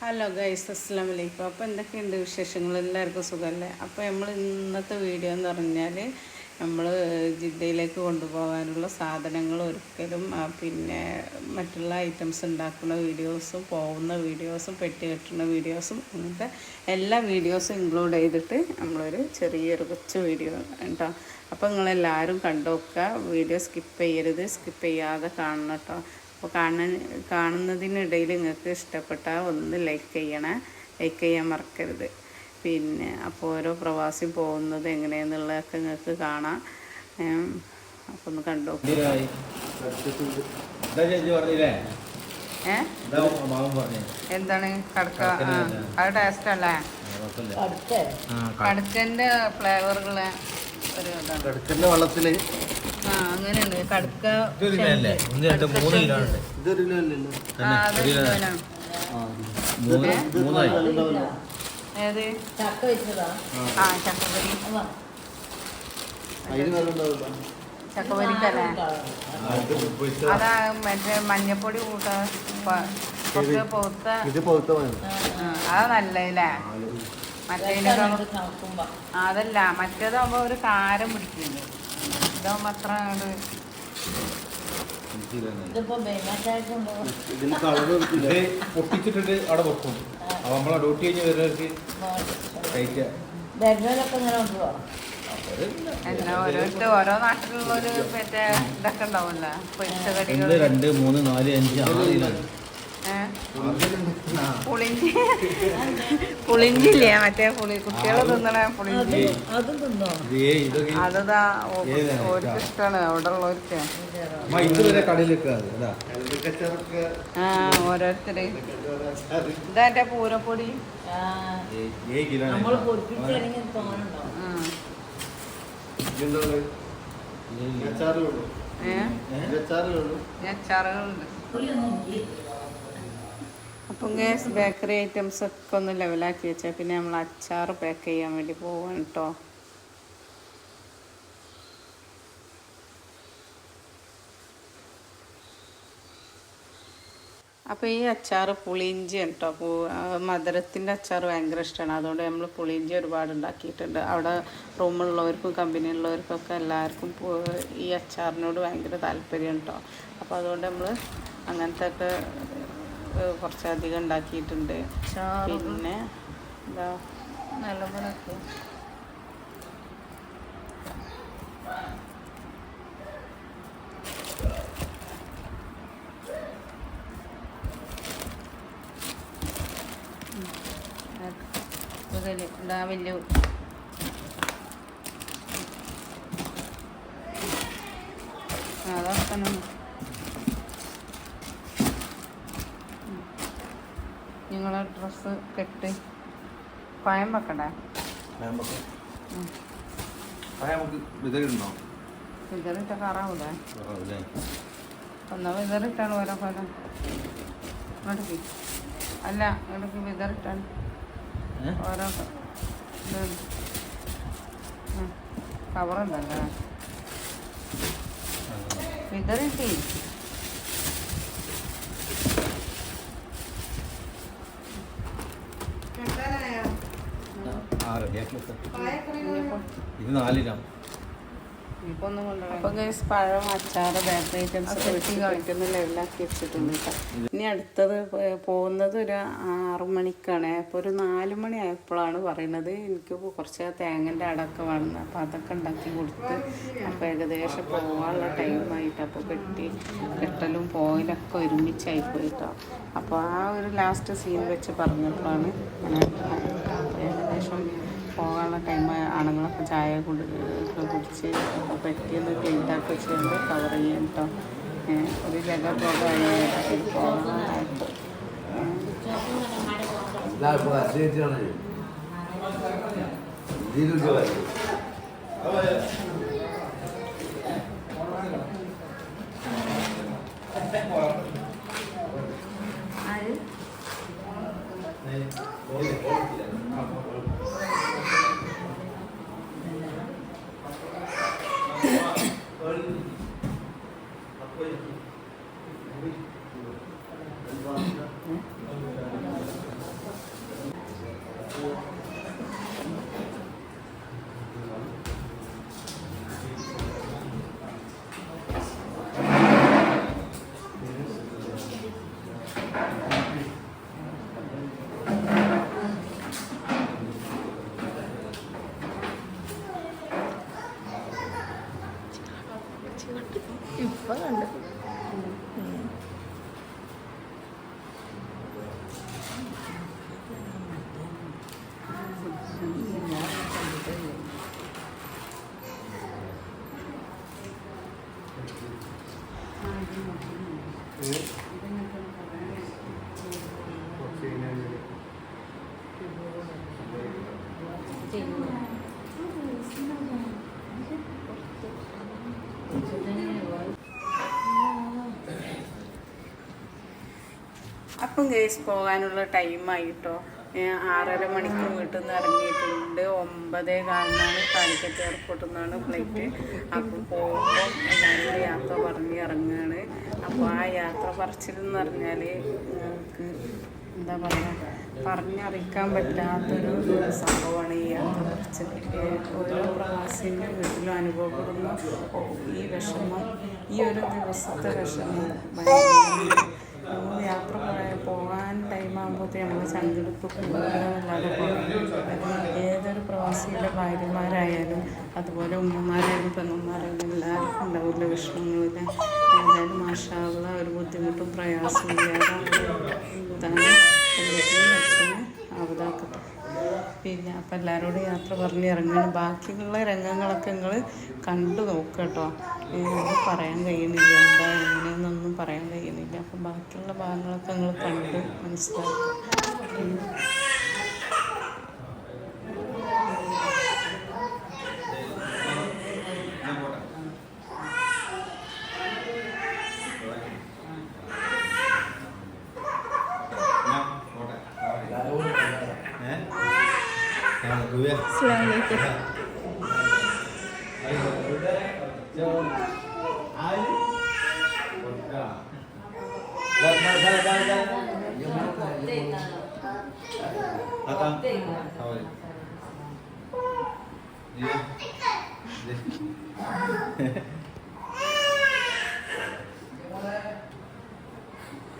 Hello guys, അസ്സലാമു അലൈക്കും. അപ്പോൾ എന്തൊക്കെയുണ്ട് വിശേഷങ്ങൾ? എല്ലാവർക്കും സുഖമല്ലേ? അപ്പോൾ നമ്മൾ ഇന്നത്തെ വീഡിയോ എന്ന് പറഞ്ഞാൽ നമ്മൾ ജിദ്ദയിലേക്ക് കൊണ്ടുപോകാനുള്ള സാധനങ്ങൾ ഒരുക്കലും പിന്നെ മറ്റുള്ള ഐറ്റംസ് ഉണ്ടാക്കുന്ന വീഡിയോസും പോകുന്ന വീഡിയോസും പെട്ടി കെട്ടുന്ന വീഡിയോസും അങ്ങനത്തെ എല്ലാ വീഡിയോസും ഇൻക്ലൂഡ് ചെയ്തിട്ട് നമ്മളൊരു ചെറിയൊരു കൊച്ചു വീഡിയോ കേട്ടോ. അപ്പോൾ നിങ്ങളെല്ലാവരും കണ്ടുനോക്കുക, വീഡിയോ സ്കിപ്പ് ചെയ്യരുത്, സ്കിപ്പ് ചെയ്യാതെ കാണണം കേട്ടോ. അപ്പോൾ കാണുന്നതിനിടയിൽ നിങ്ങൾക്ക് ഇഷ്ടപ്പെട്ടാൽ ഒന്ന് ലൈക്ക് ചെയ്യണേ, ലൈക്ക് ചെയ്യാൻ മറക്കരുത്. പിന്നെ അപ്പോൾ ഓരോ പ്രവാസിയും പോകുന്നത് എങ്ങനെയാണെന്നുള്ളതൊക്കെ നിങ്ങൾക്ക് കാണാം. അപ്പോൾ ഒന്ന് കണ്ടു. എന്താണ് കടക്ക? അത് ടേസ്റ്റ് അല്ലേ? കടക്കൻ്റെ ഫ്ലേവറുകളെ ഒരു ഇതാണ് വെള്ളത്തിൽ. അങ്ങനെയുണ്ട് കടുക്ക. ഏത് ചക്കപ്പൊരിക്കല്ലേ? അതാ മറ്റേ മഞ്ഞപ്പൊടി കൂട്ടാ കുറച്ച് പൗത്ത. അതാ നല്ലല്ലേ? അതല്ല, മറ്റേതാകുമ്പോ ഒരു കാരം പിടിക്കുന്നു. ഇതാകുമ്പോ അത്ര പൊട്ടിച്ചിട്ട് അവിടെ വെക്കും. അപ്പൊ നമ്മളെ ഡ്യൂട്ടി കഴിഞ്ഞ് വരുന്നവർക്ക് ഓരോരുത്തർ ഓരോ നാട്ടിലുള്ളൊരു മറ്റേ ഇതൊക്കെ ഉണ്ടാവുമല്ലോ, പൊരിച്ച കടികൾ. 2, 3, 4, 5, 6 പുളിഞ്ചില്ലേ? മറ്റേ കുട്ടികളെ തിന്നണ പുളിഞ്ചി. അതാ ഓർക്ക് ഇഷ്ടമാണ്, അവിടെ ഉള്ളവർക്ക്. ഓരോരുത്തര് ഇതാ എന്റെ പൂരപ്പൊടി. അച്ചാറുകളുണ്ട്. അപ്പം ഗ്യാസ് ബേക്കറി ഐറ്റംസ് ഒക്കെ ഒന്ന് ലെവലാക്കി വെച്ചാൽ പിന്നെ നമ്മൾ അച്ചാർ പാക്ക് ചെയ്യാൻ വേണ്ടി പോവാണ് കേട്ടോ. അപ്പോൾ ഈ അച്ചാർ പുളിയിഞ്ചി കേട്ടോ. മധുരത്തിൻ്റെ അച്ചാർ ഭയങ്കര ഇഷ്ടമാണ്, അതുകൊണ്ട് നമ്മൾ പുളിയിഞ്ചി ഒരുപാട് ഉണ്ടാക്കിയിട്ടുണ്ട്. അവിടെ റൂമുള്ളവർക്കും കമ്പനിയുള്ളവർക്കൊക്കെ എല്ലാവർക്കും ഈ അച്ചാറിനോട് ഭയങ്കര താല്പര്യം കേട്ടോ. അപ്പോൾ അതുകൊണ്ട് നമ്മൾ അങ്ങനത്തെ ഒക്കെ കുറച്ചധികം ഉണ്ടാക്കിയിട്ടുണ്ട്. പിന്നെ എന്താ നല്ലപോലെ വലിയ അതൊക്കെ നിങ്ങളെ ഡ്രസ്സ് കെട്ട് പയം വെക്കണ്ടേ? വിതറിട്ട കറാവൂലേ? ഒന്നാ വിതറിട്ടാണ് ഓരോ കൊല്ലം ഇടയ്ക്ക്. അല്ല, ഇടയ്ക്ക് വിതറിട്ടാണ് ഓരോ കവറുണ്ടല്ലേ വിതറിട്ടേ. ഇത് 4 gram. അപ്പം ഗൈസ് പഴം, അച്ചാറ്, ബേക്കറി ഐറ്റംസ് ഒക്കെ കഴിക്കുന്ന ലെവലാക്കി വെച്ചിട്ടുണ്ട് കേട്ടോ. ഇനി അടുത്തത് പോകുന്നത് ഒരു 6 മണിക്കാണ്. അപ്പോൾ ഒരു 4 മണി ആയപ്പോഴാണ് പറയുന്നത് എനിക്ക് കുറച്ച് തേങ്ങൻ്റെ അടക്കം വേണം. അപ്പോൾ അതൊക്കെ ഉണ്ടാക്കി കൊടുത്ത് അപ്പോൾ ഏകദേശം പോകാനുള്ള ടൈമായിട്ട്. അപ്പോൾ കെട്ടലും പോയിലൊക്കെ ഒരുമിച്ചായിപ്പോയി കേട്ടോ. അപ്പോൾ ആ ഒരു ലാസ്റ്റ് സീൻ വെച്ച് പറഞ്ഞപ്പോഴാണ് ഏകദേശം പോകാനുള്ള ടൈം. ആണുങ്ങളൊക്കെ ചായ കുടിച്ച് പെട്ടിയൊന്ന് ക്ലീനാക്കി വെച്ചുകൊണ്ട് കവർ ചെയ്യാം കേട്ടോ. ഒരു ജഗ പോകാനായിട്ട് പോകാനായിട്ട് അപ്പം ഗേസ് പോകാനുള്ള ടൈമായിട്ടോ. 6:30 മണിക്ക് വീട്ടിൽ നിന്ന് ഇറങ്ങിയിട്ടുണ്ട്. 9:15 കാലിക്കറ്റ് എയർപോർട്ടിൽ നിന്നാണ് ഫ്ലൈറ്റ്. അപ്പം പോകുമ്പോൾ എല്ലാവരും യാത്ര പറഞ്ഞ് ഇറങ്ങുകയാണ്. അപ്പോൾ ആ യാത്ര പറച്ചിലെന്ന് പറഞ്ഞാൽ നമുക്ക് എന്താ പറയുക, പറഞ്ഞറിയിക്കാൻ പറ്റാത്തൊരു സംഭവമാണ് ഈ യാത്ര പറച്ചിൽ. ഓരോ പ്രവാസിൻ്റെ വീട്ടിലും അനുഭവപ്പെടുന്ന ഈ വിഷമം, ഈ ഒരു ദിവസത്തെ വിഷമം യാത്ര പോകാൻ ടൈമാകുമ്പോഴത്തേക്ക് നമ്മൾ ചങ്കെടുപ്പ് കൂടുതലല്ലാതെ ഏതൊരു പ്രവാസിയുടെ ഭാര്യമാരായാലും അതുപോലെ ഉമ്മമാരായാലും പെങ്ങന്മാരായാലും എല്ലാവർക്കും ഉണ്ടാവില്ല വിഷമങ്ങളില്ല. ഏതായാലും മാഷാ അല്ലാഹ് ഒരു ബുദ്ധിമുട്ടും പ്രയാസവും ഇല്ലാതെ എന്താണ് എല്ലാത്തിനും അച്ഛന് അവതാക്കട്ടെ. പിന്നെ അപ്പം എല്ലാവരോടും യാത്ര പറഞ്ഞ് ഇറങ്ങണം. ബാക്കിയുള്ള രംഗങ്ങളൊക്കെ നിങ്ങൾ കണ്ടു നോക്കുക കേട്ടോ. അത് പറയാൻ കഴിയുന്നില്ല, എന്താ എങ്ങനെയെന്നൊന്നും പറയാൻ കഴിയുന്നില്ല. അപ്പം ബാക്കിയുള്ള ഭാഗങ്ങളൊക്കെ നിങ്ങൾ കണ്ട് മനസ്സിലാക്കുക.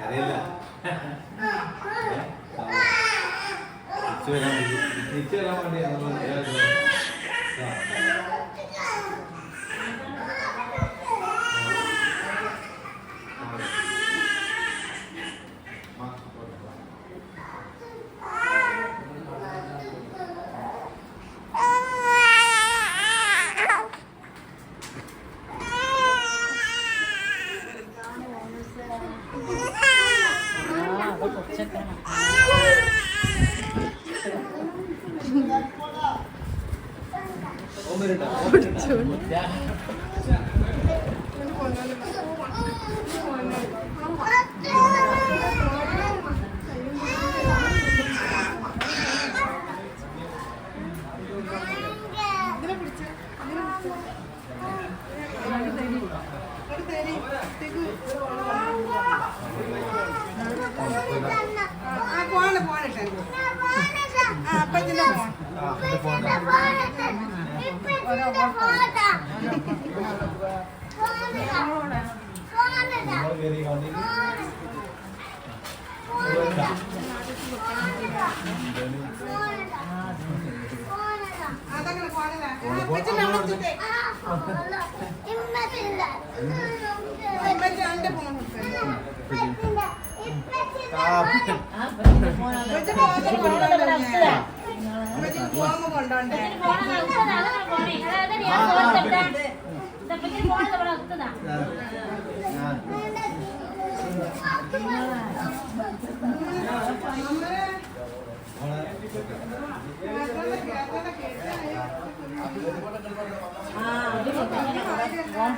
അറിയില്ല തിരിച്ചു വരാൻ വേണ്ടി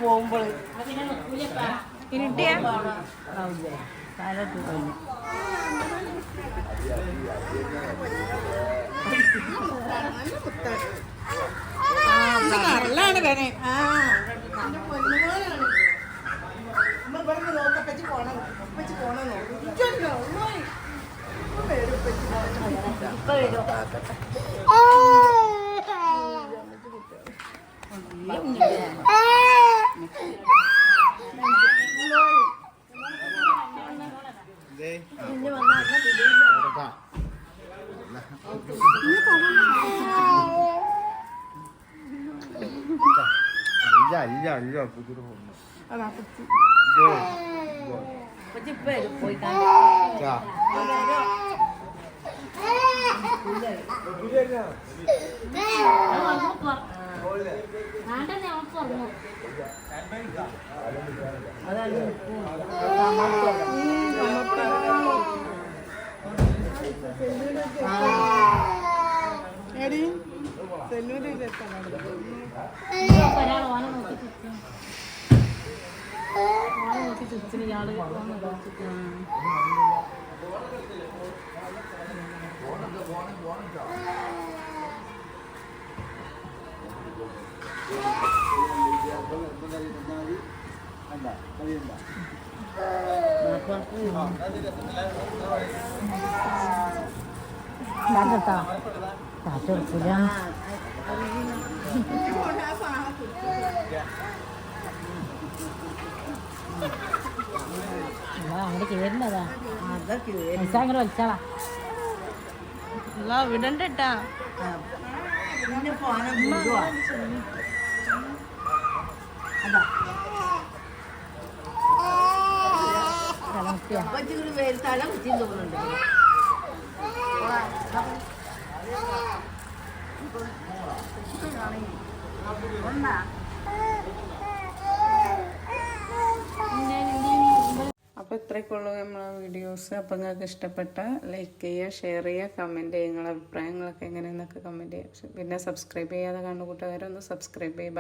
പോകുമ്പോൾ ഇനിട്ടിയാ കാലത്ത് കഴിഞ്ഞു നല്ലാണ് കനെ. ഇപ്പൊ വരും പോയി ഒരാൾ ഓനെ നോക്കി ചുറ്റും ഓനെ നോക്കി ചുറ്റിന് ഇയാള് കേട്ടാ കാറ്റ് കൊടുക്കില്ല അങ്ങോട്ട് കേറില്ലതാ പൈസ അങ്ങനെ വലിച്ചാളാ വിടണ്ടട്ടാ തല കുത്തി തോന്നുന്നുണ്ട് അപ്പോൾ ഇത്രയൊക്കെയുള്ളൂ നമ്മളെ വീഡിയോസ്. അപ്പോൾ നിങ്ങൾക്ക് ഇഷ്ടപ്പെട്ട ലൈക്ക് ചെയ്യുക, ഷെയർ ചെയ്യുക, കമൻറ്റ് ചെയ്യുക. നിങ്ങളുടെ അഭിപ്രായങ്ങളൊക്കെ എങ്ങനെയെന്നൊക്കെ കമൻറ്റ് ചെയ്യുക. പിന്നെ സബ്സ്ക്രൈബ് ചെയ്യാതെ കാണുന്ന കൂട്ടുകാരൊന്ന് സബ്സ്ക്രൈബ് ചെയ്യുക.